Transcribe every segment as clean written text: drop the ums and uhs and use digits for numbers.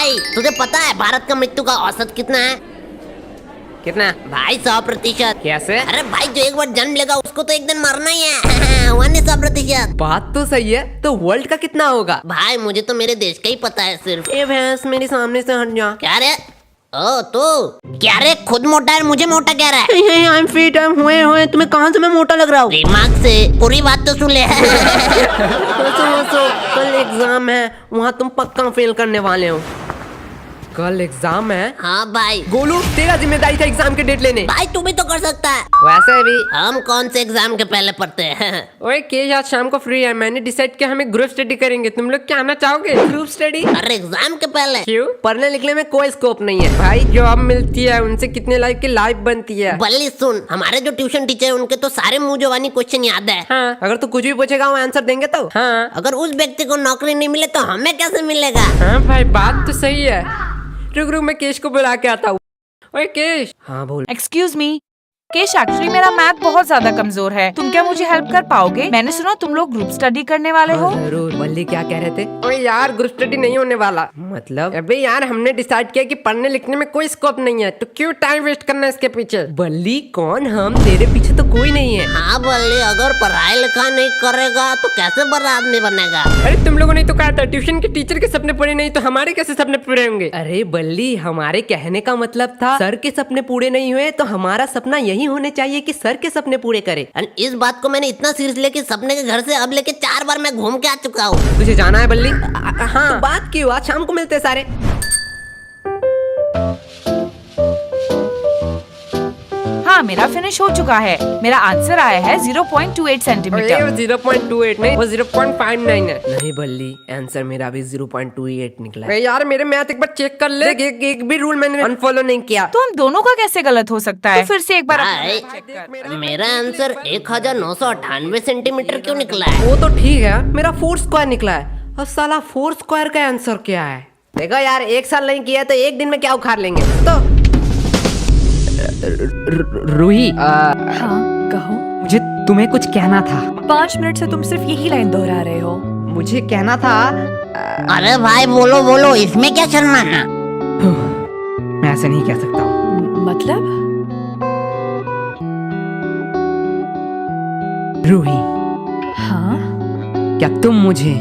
भाई तुझे पता है भारत का मृत्यु का औसत कितना है? कितना? भाई 100%। कैसे? अरे भाई जो एक बार जन्म लेगा उसको तो एक दिन मरना ही है। 100%। बात तो सही है, तो वर्ल्ड का कितना होगा? भाई मुझे तो मेरे देश का ही पता है सिर्फ। ए भैंस मेरे सामने से हट जा। क्या रे? ओ तू क्या रे, खुद मोटा है मुझे मोटा कह रहा है? I am fit, I am हुए तुम्हें कहाँ से मैं मोटा लग रहा हूँ? दिमाग से पूरी बात तो सुन ले। हंसो, कल एग्जाम है, वहाँ तुम पक्का फेल करने वाले हो। कल एग्जाम है? हाँ भाई। गोलू तेरा जिम्मेदारी था एग्जाम के डेट लेने। भाई तू भी तो कर सकता है। वैसे भी हम कौन से एग्जाम के पहले पढ़ते हैं? ओए केश आज शाम को फ्री है, मैंने डिसाइड किया हमें ग्रुप स्टडी करेंगे। तुम लोग क्या आना चाहोगे? Group study? अरे एग्जाम के पहले? क्यों? पढ़ने लिखने में कोई स्कोप नहीं है भाई, जॉब मिलती है उनसे कितने लाइफ की लाइफ बनती है। बल्ली सुन, हमारे जो ट्यूशन टीचर है उनके तो सारे मुंह जवानी क्वेश्चन याद है। हाँ, अगर तू कुछ भी पूछेगा वो आंसर देंगे तो। हाँ अगर उस व्यक्ति को नौकरी नहीं मिले तो हमें कैसे मिलेगा? हाँ भाई बात तो सही है। रुक मैं केश को बुला के आता हूँ। ओए केश। हाँ बोल। एक्सक्यूज मी केश, एक्चुअली मेरा मैथ बहुत ज्यादा कमजोर है, तुम क्या मुझे हेल्प कर पाओगे? मैंने सुना तुम लोग ग्रुप स्टडी करने वाले हो। जरूर। बल्ली क्या कह रहे थे? ओए यार ग्रुप स्टडी नहीं होने वाला। मतलब? अबे यार हमने डिसाइड किया कि पढ़ने लिखने में कोई स्कोप नहीं है, तो क्यों टाइम वेस्ट करना इसके पीछे? बल्ली कौन हम? तेरे पीछे तो कोई नहीं है। हाँ बल्ली, अगर पढ़ाई लिखाई नहीं करेगा तो कैसे बड़ा आदमी बनेगा? अरे तुम लोगों ने तो कहा था ट्यूशन के टीचर के सपने पूरे नहीं तो हमारे कैसे सपने पूरे होंगे? अरे बल्ली हमारे कहने का मतलब था सर के सपने पूरे नहीं हुए तो हमारा सपना यही होने चाहिए कि सर के सपने पूरे करे। इस बात को मैंने इतना सीरियस लिया कि सपने के घर से अब लेके 4 बार मैं घूम के आ चुका हूँ। तुझे जाना है बल्ली? हाँ तो बात की हुआ, शाम को मिलते हैं सारे। हाँ मेरा फिनिश हो चुका है, मेरा आंसर आया है 0.28 सेंटीमीटर। 0.28 नहीं, वो 0.59 है। नहीं बल्ली आंसर मेरा भी 0.28 निकला है। यार मेरे मैथ एक बार चेक कर ले। एक भी रूल मैंने अनफॉलो नहीं किया। तो हम दोनों का कैसे गलत हो सकता है? तो फिर से एक बार भाई, मेरा आंसर 1998 सेंटीमीटर क्यों निकला है? वो तो ठीक है, मेरा 4 स्क्वायर निकला है। अब साला 4 स्क्वायर का आंसर क्या है? देखो यार एक साल नहीं किया तो एक दिन में क्या उखाड़ लेंगे। तो रूही हाँ कहो। मुझे तुम्हें कुछ कहना था। 5 मिनट से तुम सिर्फ यही लाइन दोहरा रहे हो। मुझे कहना था। अरे भाई बोलो बोलो, इसमें क्या शर्माना? मैं ऐसे नहीं कह सकता हूँ। मतलब? रूही हाँ क्या तुम मुझे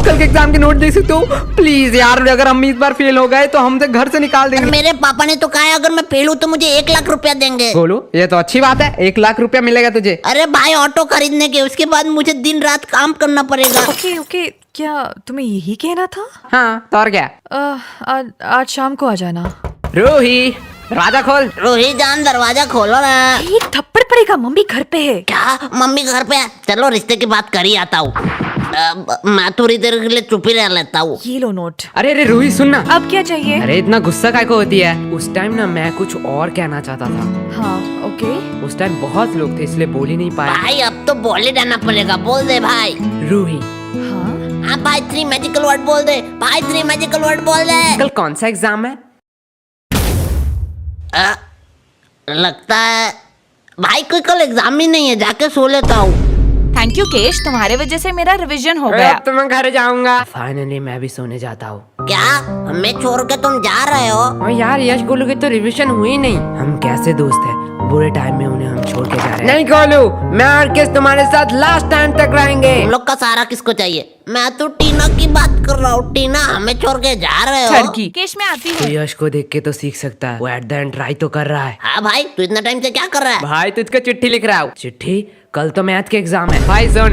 कल के एग्जाम के नोट दे सकते हो प्लीज? यार अगर हम इस बार फेल हो गए तो हमसे घर से निकाल देंगे। मेरे पापा ने तो कहा है अगर मैं फेल हूँ तो मुझे 1 लाख रुपया देंगे। बोलो ये तो अच्छी बात है, 1 लाख रुपया मिलेगा तुझे। अरे भाई ऑटो खरीदने के, उसके बाद मुझे दिन रात काम करना पड़ेगा। ओके ओके, क्या तुम्हें यही कहना था? हाँ तो और क्या? आज शाम को आ जाना। रूही दरवाजा खोल। रोही जान दरवाजा खोलो ना। एक थप्पड़ पड़ेगा, मम्मी घर पे है। क्या मम्मी घर पे है? चलो रिश्ते की बात कर ही आता हूँ। मैं थोड़ी देर के लिए चुप ही रह लेता हूँ। ये लो नोट। अरे रूही सुनना। अब क्या चाहिए? अरे इतना गुस्सा काय को होती है? उस टाइम ना मैं कुछ और कहना चाहता था। हाँ ओके। उस टाइम बहुत लोग थे इसलिए बोल ही नहीं पाया। भाई अब तो बोल ही देना पड़ेगा, बोल दे भाई। रूही हाँ भाई 3 मैजिकल वर्ड बोल दे भाई, 3 मैजिकल वर्ड बोल दे। कल कौन सा एग्जाम है? लगता है भाई कोई कल एग्जाम ही नहीं है, जाके सो लेता हूँ। थैंक यू केश, तुम्हारे वजह से मेरा रिवीजन हो गया। अब तो मैं घर जाऊंगा। फाइनली मैं भी सोने जाता हूँ। क्या हमें छोड़ के तुम जा रहे हो? और यार यश गोलू की तो रिवीजन हुई नहीं। हम कैसे दोस्त हैं, बुरे टाइम में उन्हें हम छोड़ के जा रहे हैं। नहीं गोलू, मैं और किस तुम्हारे साथ लास्ट टाइम तक रहेंगे। तुम लोग का सहारा किसको चाहिए? मैं तो टीना की बात कर रहा हूँ। टीना हमें छोड़ के जा रहे हो? ठरकी केश मैं आती तो हूँ। यश को देख के तो सीख सकता है, वो एट द एंड ट्राई तो कर रहा है। हाँ भाई तू इतना टाइम से क्या कर रहा है? भाई तुझको चिट्ठी लिख रहा हूँ। चिट्ठी? कल तो मैथ के एग्जाम है। भाई सुन,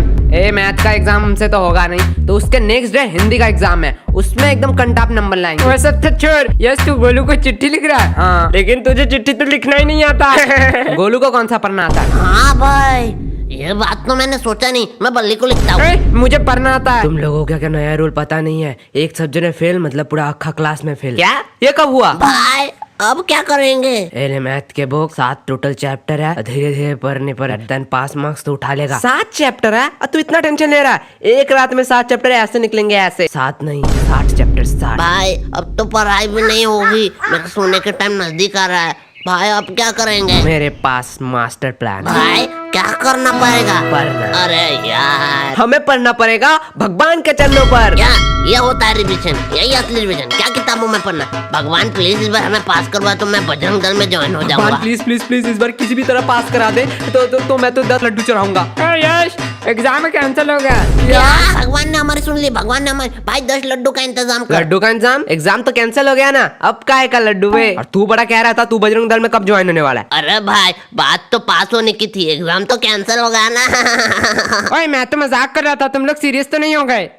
मैथ का एग्जाम हमसे तो होगा नहीं, तो उसके नेक्स्ट डे हिंदी का एग्जाम है, उसमें एकदम कंटाप नंबर लाएंगे। वो सब तो छोड़, यस तू गोलू को चिट्ठी लिख रहा है। हाँ लेकिन तुझे चिट्ठी तो लिखना ही नहीं आता। गोलू को कौन सा पढ़ना आता है? हाँ भाई ये बात तो मैंने सोचा नहीं, मैं बल्ली को लिखता हूँ। मुझे पढ़ना आता है। तुम लोगों को क्या नया रूल पता नहीं है? एक सब्जेक्ट में फेल मतलब पूरा अक्खा क्लास में फेल। क्या? ये कब हुआ? भाई अब क्या करेंगे? मैथ के बुक 7 टोटल चैप्टर है, धीरे धीरे पढ़ने पर देन पास मार्क्स तो उठा लेगा। 7 चैप्टर है और तू इतना टेंशन ले रहा है? एक रात में 7 चैप्टर ऐसे निकलेंगे ऐसे। 7 नहीं 60 चैप्टर 60। भाई अब तो पढ़ाई भी नहीं होगी, मेरे सोने के टाइम नजदीक आ रहा है। भाई अब क्या करेंगे? मेरे पास मास्टर प्लान। भाई क्या करना पड़ेगा? पढ़ना। अरे यार, हमें पढ़ना पड़ेगा भगवान के चरणों पर। क्या ये होता है रिविजन? यही असली रिविजन? क्या किताबों में पढ़ना? भगवान प्लीज इस बार हमें पास करवा, तो मैं बजरंग दल में ज्वाइन हो जाऊंगा। प्लीज प्लीज प्लीज इस बार किसी भी तरह पास करा दे तो मैं तो 10 लड्डू चढ़ाऊंगा। यश, एग्जाम कैंसिल हो गया। क्या? भगवान ने हमारी सुन ली, भगवान ने हमारी। भाई 10 लड्डू का इंतजाम कर। लड्डू का एग्जाम तो कैंसिल हो गया ना, अब काहे का लड्डू वे? और तू बड़ा कह रहा था तू बजरंग दल में कब ज्वाइन होने वाला है? अरे भाई, बात तो पास होने की थी, एग्जाम तो कैंसिल हो गया ना। ओए मैं तो मजाक कर रहा था, तुम लोग सीरियस तो नहीं हो गए?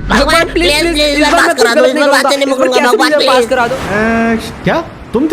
भगवान प्लीज प्लीज इस बार पास करा दो, इस बार बातें नहीं मुकरूंगा, भगवान पास प्लीज। करा दो। क्या तुम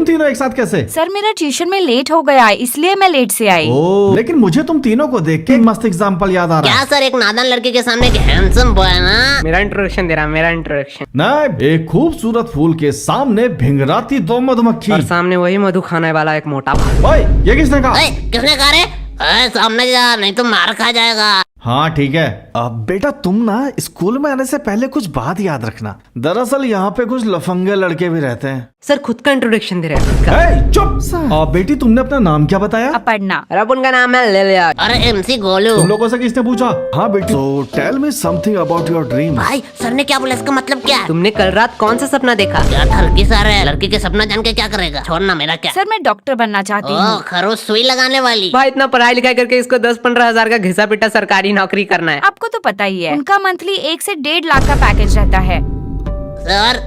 तीनों एक साथ कैसे? सर मेरा ट्यूशन में लेट हो गया है, इसलिए मैं लेट से आई। ओ, लेकिन मुझे तुम तीनों को देख के एक मस्त एग्जाम्पल याद आ रहा क्या है। सर, एक नादान लड़के के सामने एक हैंडसम बॉय है ना? मेरा इंट्रोडक्शन दे रहा, मेरा इंट्रोडक्शन। नहीं, एक खूबसूरत फूल के सामने भिंगराती दो मधुमक्खी। और सामने वही मधु खाने वाला एक मोटा भाई। ओए, ये किसने कहा? ओए, किसने कहा रे? ओए, सामने जा, नहीं तो मार खा जाएगा। हाँ ठीक है। अब बेटा तुम ना स्कूल में आने से पहले कुछ बात याद रखना। दरअसल यहाँ पे कुछ लफंगे लड़के भी रहते हैं। सर खुद का इंट्रोडक्शन दे रहे हैं, खुद का। ए, चुप। बेटी तुमने अपना नाम क्या बताया? अपर्णा। और अब उनका नाम है ले लिया। अरे MC गोलू। तुम लोगों से किसने पूछा? हाँ बेटी, so tell me something about your dream। भाई सर ने क्या बोला, इसका मतलब क्या है? तुमने कल रात कौन सा सपना देखा? क्या ठरकी सर है, लड़की के सपना जान के क्या करेगा? छोड़ना, मेरा क्या? सर मैं डॉक्टर बनना चाहती ओ, हूँ। खरोच सुई लगाने वाली। भाई इतना पढ़ाई लिखाई करके इसको 10-15 हजार का घिसा पिटा सरकारी नौकरी करना है। आपको तो पता ही है, उनका मंथली 1 से 1.5 लाख का पैकेज रहता है। सर,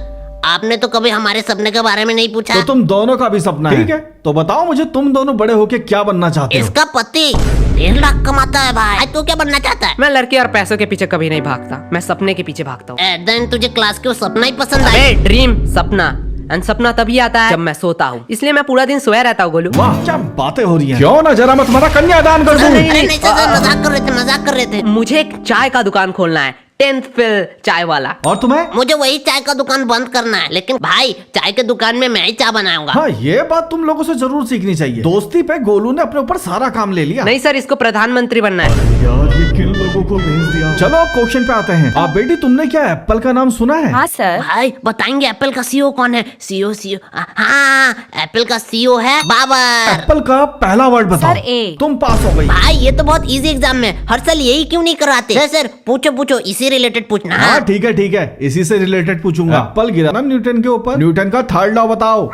आपने तो कभी हमारे सपने के बारे में नहीं पूछा। तो तुम दोनों का भी सपना है? ठीक है, तो बताओ मुझे, तुम दोनों बड़े होके क्या बनना चाहते हो? इसका पति 1.5 लाख कमाता है भाई, तू क्या बनना चाहता है? मैं लड़के और पैसों के पीछे कभी नहीं भागता, मैं सपने के पीछे भागता हूँ। देन तुझे क्लास के वो सपना ही पसंद आया? अरे ड्रीम, सपना। एंड सपना तभी आता है जब मैं सोता हूँ, इसलिए मैं पूरा दिन सोया रहता हूँ। गोलू, वाह, क्या बातें हो रही हैं। क्यों ना जरा मैं तुम्हारा कन्यादान कर दूं? अरे नहीं सर, मजाक कर रहे थे, मजाक कर रहे थे। मुझे एक चाय का दुकान खोलना है, 10th फेल चाय वाला। और तुम्हें? मुझे वही चाय का दुकान बंद करना है, लेकिन भाई चाय के दुकान में मैं ही चाय बनाऊंगा। हाँ, ये बात तुम लोगों से जरूर सीखनी चाहिए। दोस्ती पे गोलू ने अपने ऊपर सारा काम ले लिया। नहीं सर, इसको प्रधानमंत्री बनना है। यार, ये किन लोगों को भेज दिया। चलो क्वेश्चन पे आते हैं। आप बेटी, तुमने क्या एप्पल का नाम सुना है? हाँ सर। भाई बताएंगे एप्पल का CEO कौन है? CEO हाँ, एप्पल का CEO है बाबर। एप्पल का पहला वर्ड बताओ। Sir, A। तुम पास हो गई। भाई ये तो बहुत इजी एग्जाम में, हर साल यही क्यों नहीं कराते? सर पूछो, इसी रिलेटेड पूछना। हाँ ठीक है, इसी से रिलेटेड पूछूंगा। एप्पल गिरा ना न्यूटन के ऊपर, न्यूटन का थर्ड लॉ बताओ।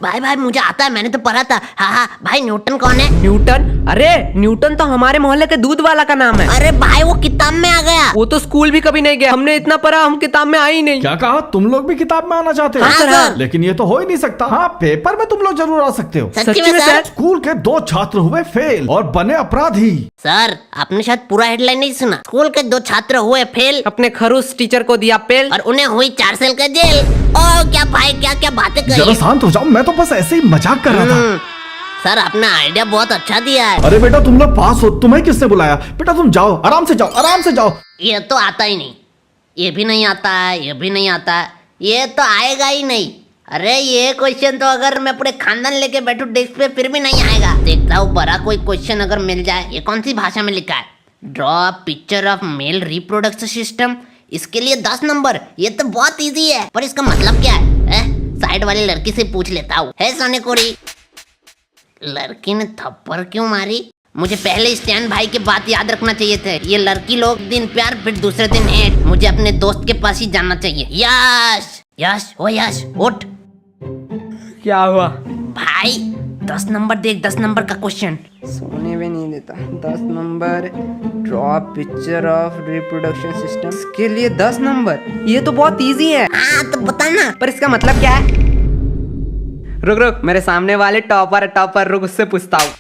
भाई मुझे आता है, मैंने तो पढ़ा था। हाँ भाई, न्यूटन कौन है? न्यूटन? अरे न्यूटन तो हमारे मोहल्ले के दूध वाला का नाम है। अरे भाई वो किताब में आ गया। वो तो स्कूल भी कभी नहीं गया, हमने इतना पढ़ा, हम किताब में आई नहीं। क्या कहा? तुम लोग भी किताब में आना चाहते हो? हाँ, सर। लेकिन ये तो हो ही नहीं सकता। हाँ, पेपर में तुम लोग जरूर आ सकते हो। सच्ची में सर? स्कूल के 2 छात्र हुए फेल और बने अपराधी। सर आपने शायद पूरा हेडलाइन नहीं सुना। स्कूल के 2 छात्र हुए फेल अपने खरूस टीचर को दिया पेल और उन्हें हुई 4 साल का जेल। ओ क्या भाई, क्या बातें जरा करी। शांत हो जाओ, मैं तो बस ऐसे ही मजाक कर रहा था। सर आपने आइडिया बहुत अच्छा दिया है। अरे बेटा, तुम लोग पास हो, तुम्हें किसने बुलाया? बेटा तुम जाओ, आराम से जाओ। ये तो आता ही नहीं, ये भी नहीं आता है, ये भी नहीं आता है, ये तो आएगा ही नहीं। अरे ये क्वेश्चन तो अगर मैं पूरे खानदान लेके बैठूं डेस्क पे फिर भी नहीं आएगा। देखता हूँ बड़ा कोई क्वेश्चन अगर मिल जाए। ये कौन सी भाषा में लिखा है? Draw picture of male reproduction system, इसके लिए 10 नंबर। ये तो बहुत इजी है, पर इसका मतलब क्या है? साइड वाली लड़की से पूछ लेता हूँ। है सोने कोरी, लड़की ने थप्पड़ क्यों मारी? मुझे पहले स्टैन भाई की बात याद रखना चाहिए थे। ये लड़की लोग दिन प्यार फिर दूसरे दिन हेट। मुझे अपने दोस्त के पास ही जाना चाहिए। यश ओ यश उठ। क्या हुआ? भाई 10 नंबर देख, 10 नंबर का क्वेश्चन। सोने भी नहीं देता। 10 number, draw picture of reproduction system, इसके लिए 10 नंबर। ये तो बहुत इजी है। हाँ तो बता ना। पर इसका मतलब क्या है? रुक, मेरे सामने वाले टॉपर रुक, उससे पूछता हूँ।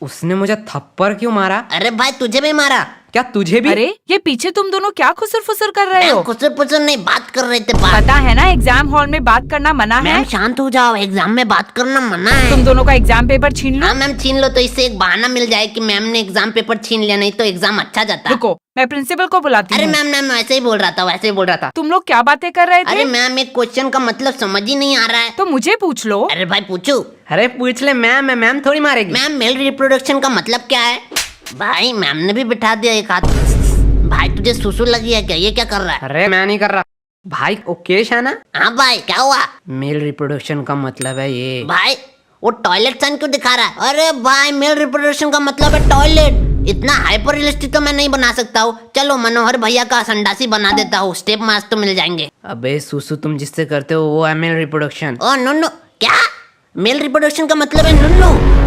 उसने मुझे थप्पड़ क्यों मारा? अरे भाई तुझे भी मारा। क्या तुझे भी? अरे ये पीछे तुम दोनों क्या खुसर फुसर कर रहे हो? कुछ नहीं, बात कर रहे थे। बात पता है ना एग्जाम हॉल में बात करना मना है। मैम शांत हो जाओ, एग्जाम में बात करना मना है। तुम दोनों का एग्जाम पेपर छीन लो। हाँ मैम छीन लो, तो इससे एक बहाना मिल जाए कि मैम ने एग्जाम पेपर छीन लिया, नहीं तो एग्जाम अच्छा जाता। रुको, मैं प्रिंसिपल को बुलाती अरे हूँ। मैम वैसे ही बोल रहा था। तुम लोग क्या बातें कर रहे थे? अरे मैम एक क्वेश्चन का मतलब समझ ही नहीं आ रहा है। तो मुझे पूछ लो। अरे भाई पूछू। अरे पूछ ले, मैम थोड़ी मारेगी। मैम मेल रिप्रोडक्शन का मतलब क्या है? भाई मैम ने भी बिठा दिया एक हाथ। भाई तुझे सुसु लगी है क्या? ये क्या कर रहा है? अरे मैं नहीं कर रहा भाई, ओकेश है ना? हाँ भाई क्या हुआ? मेल रिप्रोडक्शन का मतलब है ये। भाई वो टॉयलेट साइन क्यों दिखा रहा है? अरे भाई, मेल रिप्रोडक्शन का मतलब है टॉयलेट। इतना हाइपर रियलिस्टिक तो मैं नहीं बना सकता हूँ। चलो मनोहर भैया का संडासी बना देता हूँ, स्टेप मास तो मिल जाएंगे। अबे सुसु, तुम जिससे करते हो वो है मेल रिप्रोडक्शन। ओ नुन्नू, क्या? मेल रिप्रोडक्शन का मतलब है नुन्नू।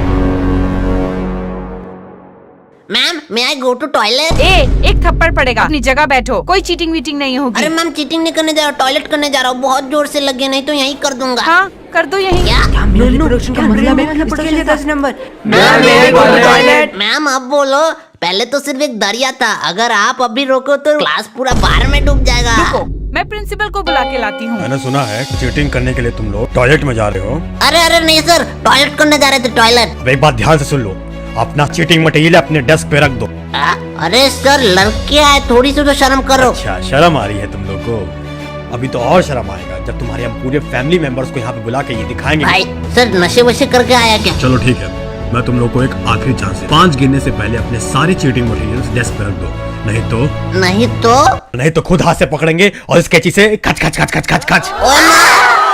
Ma'am, may I go to toilet? एक थप्पड़ पड़ेगा, अपनी जगह बैठो, कोई चीटिंग वीटिंग नहीं होगी। अरे मैम, चीटिंग नहीं करने जा रहा हूँ, टॉयलेट करने जा रहा हूँ। बहुत जोर से लगे, नहीं तो यहीं कर दूंगा। हाँ, कर दो यही। क्या? मेल रिप्रोडक्शन का मतलब है इसके लिए 10 नंबर। मैम अब बोलो। पहले तो सिर्फ एक दरिया था, अगर आप अभी रोको तो क्लास पूरा बाढ़ में डूब जाएगा। रुको, मैं प्रिंसिपल को बुला के लाती हूँ। मैंने सुना है चीटिंग करने के लिए तुम लोग टॉयलेट में जा रहे हो। अरे नहीं सर, टॉयलेट करने जा रहे थे, टॉयलेट। अब एक बात ध्यान से सुन लो, अपना चीटिंग मटेरियल अपने डेस्क पे रख दो। अरे सर, लड़के आए, थोड़ी सी तो शर्म करो। अच्छा, शर्म आ रही है तुम लोग को? अभी तो और शर्म आएगा जब तुम्हारे हम पूरे फैमिली मेंबर्स को यहाँ पे बुला के ये दिखाएंगे। भाई सर, नशे वशे करके आया क्या? चलो ठीक है, मैं तुम लोग को एक आखिरी चांस है। 5 गिनने से पहले अपने सारे चीटिंग मटेरियल्स डेस्क पे रख दो, नहीं तो नहीं तो खुद हाथ से पकड़ेंगे और इस कैंची से खच खच खच खच खच खच। ओ ना!